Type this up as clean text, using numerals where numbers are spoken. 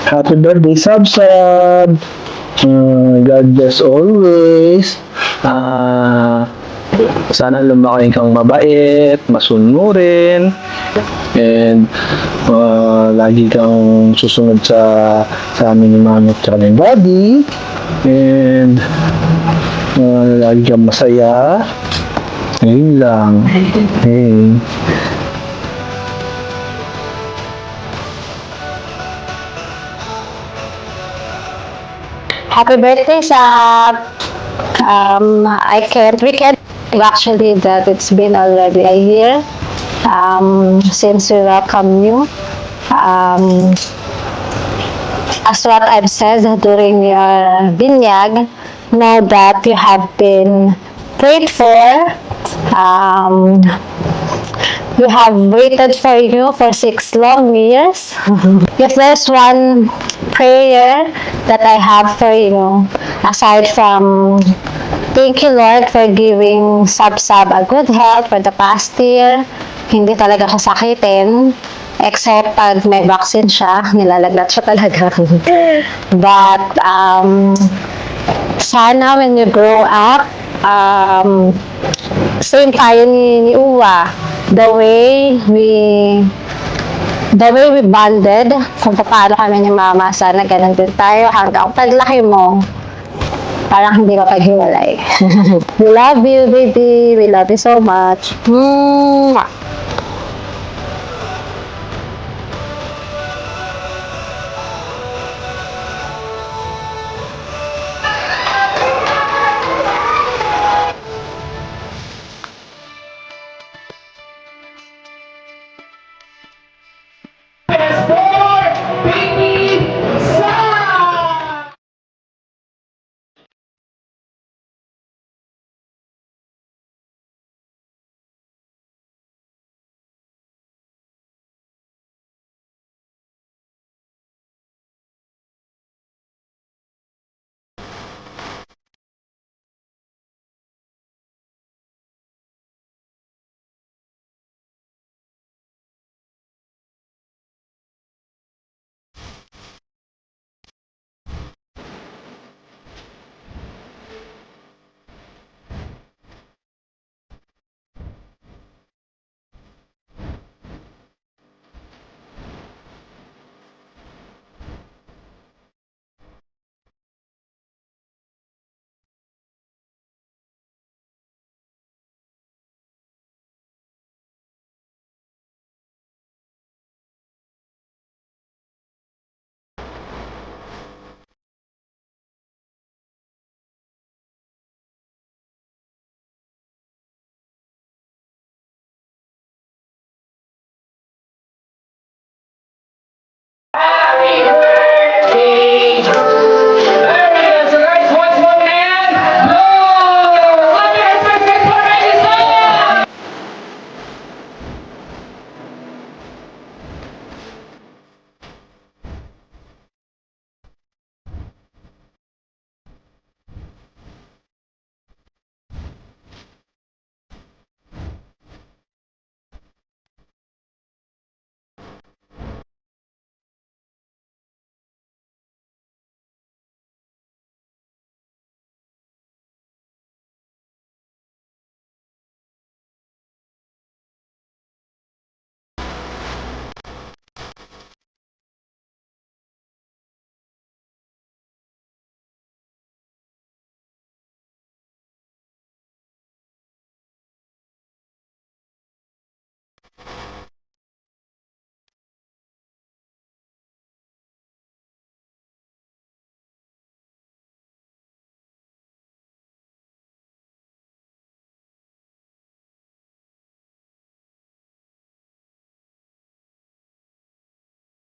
Happy birthday, Sab-Sab! God bless always. Sana lumaki kang mabait, masunurin, and lagi kang susunod sa amin ni Mami at ni Daddy, and lagi kang masaya. Ayun lang. Hey. Happy birthday, Sab! We can't believe actually that it's been already a year since we welcome you. As what I've said during your binyag, know that you have been prayed for. We have waited for you for 6 long years. If there's one prayer that I have for you, aside from thank you Lord for giving Sab-Sab a good health for the past year, hindi talaga siya sakitin, except pag may vaccine siya, nilalagnat siya talaga. But, sana when you grow up, same tayo ni Uwa, the way we bonded, kung paano kami ni Mama, sana ganun din tayo hanggang paglaki mo, parang hindi ka paghiwalay. We love you, baby. We love you so much.